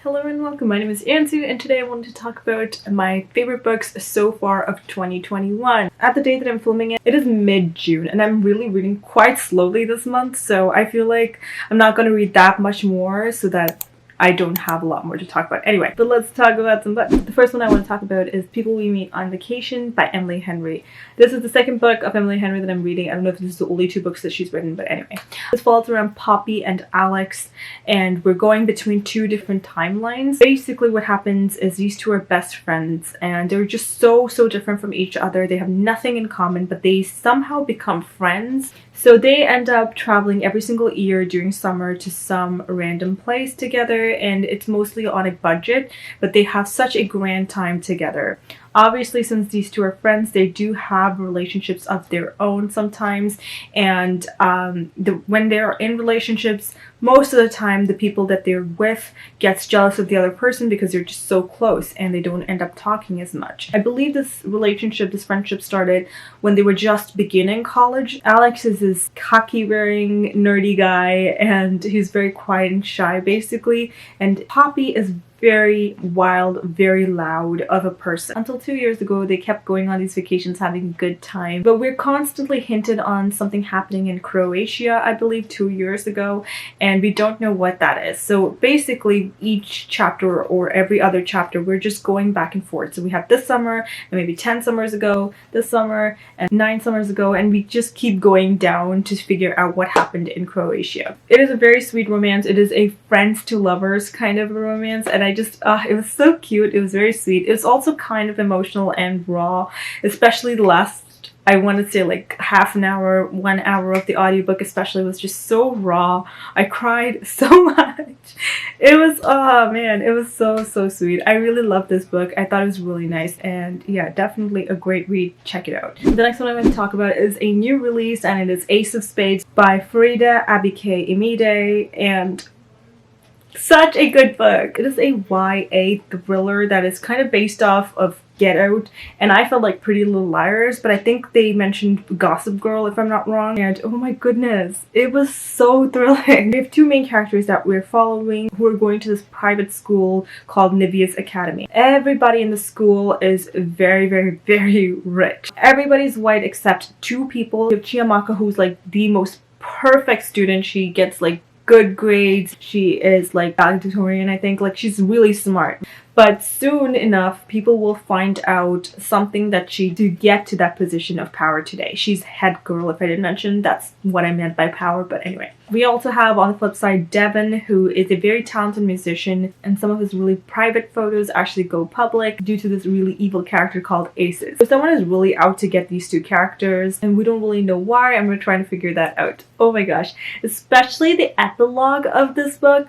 Hello and welcome, my name is Ansu and today I wanted to talk about my favorite books so far of 2021. At the day that I'm filming it, it is mid-June and I'm really reading quite slowly this month, so I feel like I'm not going to read that much more so that I don't have a lot more to talk about. Anyway, but let's talk about some books. The first one I want to talk about is People We Meet on Vacation by Emily Henry. This is the second book of Emily Henry that I'm reading. I don't know if this is the only two books that she's written, but anyway. This falls around Poppy and Alex, and we're going between two different timelines. Basically what happens is these two are best friends, and they're just so different from each other. They have nothing in common, but they somehow become friends. So they end up traveling every single year during summer to some random place together, and it's mostly on a budget, but they have such a grand time together. Obviously, since these two are friends, they do have relationships of their own sometimes, and when they're in relationships, most of the time the people that they're with gets jealous of the other person because they're just so close and they don't end up talking as much. I believe this friendship started when they were just beginning college. Alex is this khaki-wearing nerdy guy and he's very quiet and shy basically, and Poppy is very wild, very loud of a person. Until 2 years ago, they kept going on these vacations, having a good time. But we're constantly hinted on something happening in Croatia, I believe 2 years ago, and we don't know what that is. So basically, each chapter or every other chapter, we're just going back and forth. So we have this summer, and maybe 10 summers ago, this summer, and 9 summers ago, and we just keep going down to figure out what happened in Croatia. It is a very sweet romance. It is a friends to lovers kind of a romance, and it was so cute. It was very sweet. It was also kind of emotional and raw, especially the last, I want to say like half an hour, 1 hour of the audiobook especially was just so raw. I cried so much. It was, oh man, it was so sweet. I really loved this book. I thought it was really nice, and yeah, definitely a great read. Check it out. The next one I'm going to talk about is a new release, and it is Ace of Spades by Faridah, Àbíké-Íyímídé, and such a good book. It is a YA thriller that is kind of based off of Get Out, and I felt like Pretty Little Liars, but I think they mentioned Gossip Girl if I'm not wrong, and oh my goodness, it was so thrilling. We have two main characters that we're following who are going to this private school called Nivea's Academy. Everybody in the school is very rich. Everybody's white except two people. We have Chiamaka, who's like the most perfect student. She gets like good grades. She is like valedictorian, I think. Like, she's really smart. But soon enough, people will find out something that to get to that position of power today. She's head girl, if I didn't mention. That's what I meant by power, but anyway. We also have on the flip side Devin, who is a very talented musician, and some of his really private photos actually go public due to this really evil character called Aces. So someone is really out to get these two characters, and we don't really know why, and we're trying to figure that out. Oh my gosh. Especially the epilogue of this book.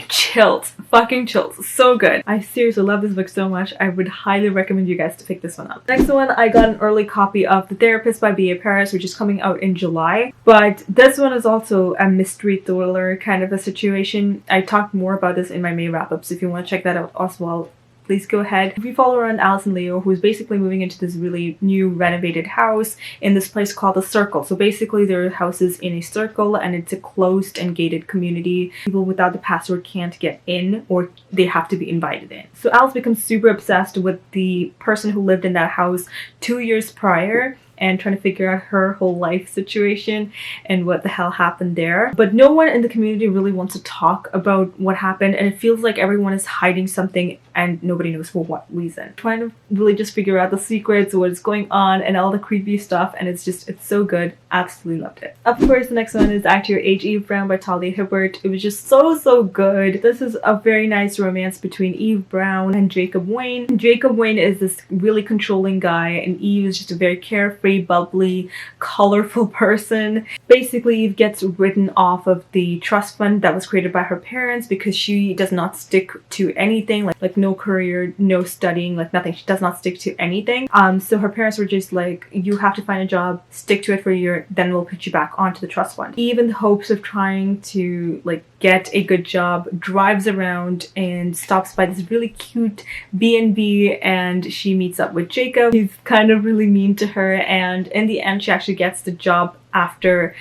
Chills. Fucking chills. So good. I seriously love this book so much. I would highly recommend you guys to pick this one up. Next one, I got an early copy of The Therapist by B.A. Paris, which is coming out in July. But this one is also a mystery thriller kind of a situation. I talked more about this in my May wrap-up, so if you want to check that out as well, please go ahead. We follow around Alice and Leo, who's basically moving into this really new renovated house in this place called The Circle. So basically their house is in a circle and it's a closed and gated community. People without the password can't get in, or they have to be invited in. So Alice becomes super obsessed with the person who lived in that house 2 years prior, and trying to figure out her whole life situation and what the hell happened there. But no one in the community really wants to talk about what happened, and it feels like everyone is hiding something and nobody knows for what reason. Trying to really just figure out the secrets, what's going on, and all the creepy stuff, and it's so good. Absolutely loved it. Of course, the next one is At Your Age, Eve Brown by Talia Hibbert. It was just so good. This is a very nice romance between Eve Brown and Jacob Wayne. And Jacob Wayne is this really controlling guy, and Eve is just a very carefree, bubbly, colorful person. Basically, Eve gets written off of the trust fund that was created by her parents because she does not stick to anything, like no career, no studying, like nothing. She does not stick to anything. So her parents were just like, you have to find a job, stick to it for a year, then we'll put you back onto the trust fund. Eve, in the hopes of trying to like get a good job, drives around and stops by this really cute B&B, and she meets up with Jacob. He's kind of really mean to her, and in the end she actually gets the job after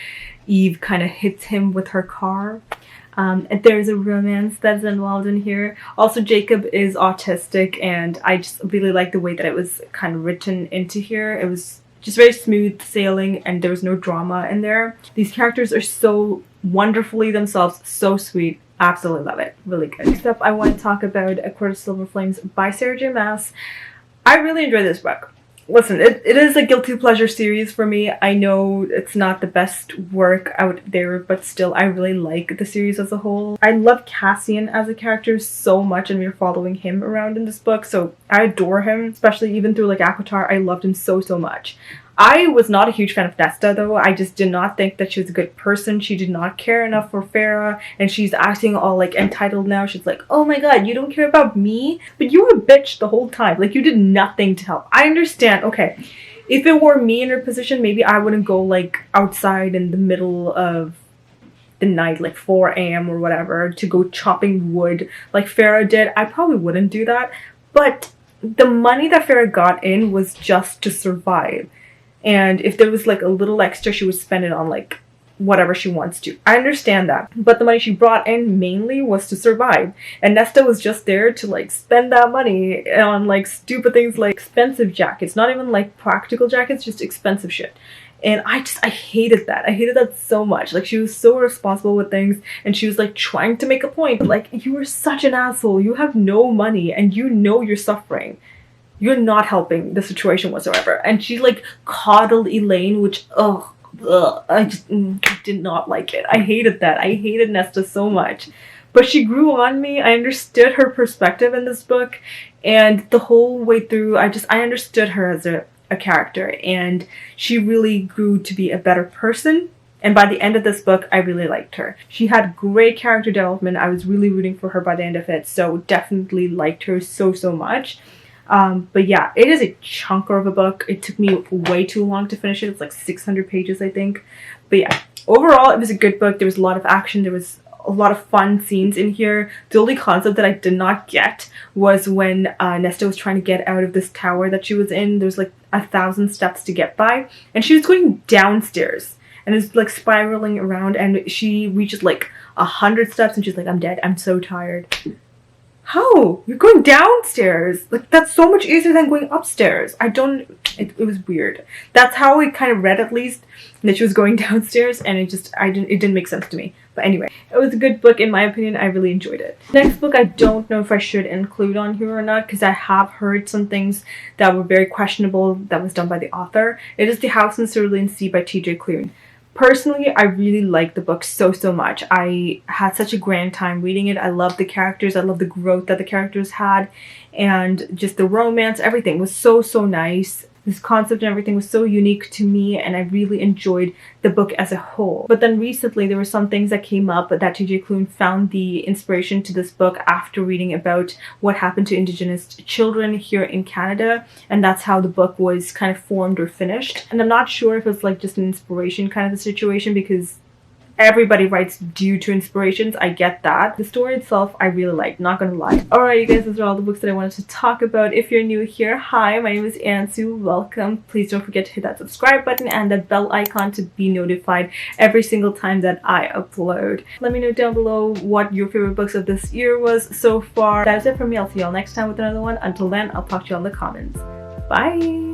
Eve kind of hits him with her car. And there's a romance that's involved in here. Also, Jacob is autistic, and I just really like the way that it was kind of written into here. It was just very smooth sailing, and there was no drama in there. These characters are so wonderfully themselves, so sweet. Absolutely love it. Really good. Next up, I want to talk about A Court of Silver Flames by Sarah J. Maas. I really enjoyed this book. Listen, it is a guilty pleasure series for me. I know it's not the best work out there, but still, I really like the series as a whole. I love Cassian as a character so much, and we're following him around in this book, so I adore him, especially even through like Aquatar. I loved him so much. I was not a huge fan of Nesta, though. I just did not think that she was a good person. She did not care enough for Farah, and she's acting all like entitled now. She's like, oh my god, you don't care about me? But you were a bitch the whole time. Like, you did nothing to help. I understand, okay, if it were me in her position, maybe I wouldn't go like outside in the middle of the night, like 4 a.m. or whatever, to go chopping wood like Farah did. I probably wouldn't do that. But the money that Farah got in was just to survive. And if there was like a little extra, she would spend it on like whatever she wants to. I understand that. But the money she brought in mainly was to survive. And Nesta was just there to like spend that money on like stupid things like expensive jackets. Not even like practical jackets, just expensive shit. And I hated that. I hated that so much. Like, she was so responsible with things, and she was like trying to make a point. But like, you are such an asshole. You have no money and you know you're suffering. You're not helping the situation whatsoever. And she like coddled Elaine, which, I just did not like it. I hated that. I hated Nesta so much. But she grew on me. I understood her perspective in this book. And the whole way through, I understood her as a character. And she really grew to be a better person. And by the end of this book, I really liked her. She had great character development. I was really rooting for her by the end of it. So definitely liked her so much. But yeah, it is a chunker of a book. It took me way too long to finish it. It's like 600 pages, I think. But yeah, overall, it was a good book. There was a lot of action. There was a lot of fun scenes in here. The only concept that I did not get was when Nesta was trying to get out of this tower that she was in. There's like 1,000 steps to get by. And she was going downstairs. And it's like spiraling around. And she reaches like 100 steps and she's like, I'm dead. I'm so tired. How? You're going downstairs. Like, that's so much easier than going upstairs. It was weird. That's how it kind of read, at least, that she was going downstairs, and it didn't make sense to me. But anyway, it was a good book in my opinion. I really enjoyed it. Next book, I don't know if I should include on here or not, because I have heard some things that were very questionable that was done by the author. It is The House in Cerulean Sea by T.J. Klune. Personally, I really liked the book so much. I had such a grand time reading it. I loved the characters. I loved the growth that the characters had. And just the romance, everything was so nice. This concept and everything was so unique to me, and I really enjoyed the book as a whole. But then recently there were some things that came up that T.J. Klune found the inspiration to this book after reading about what happened to Indigenous children here in Canada, and that's how the book was kind of formed or finished. And I'm not sure if it's like just an inspiration kind of a situation, because everybody writes due to inspirations. I get that. The story itself, I really liked, not gonna lie. Alright, you guys, those are all the books that I wanted to talk about. If you're new here, hi, my name is Ansu. Welcome. Please don't forget to hit that subscribe button and that bell icon to be notified every single time that I upload. Let me know down below what your favorite books of this year was so far. That is it from me. I'll see y'all next time with another one. Until then, I'll talk to you all in the comments. Bye!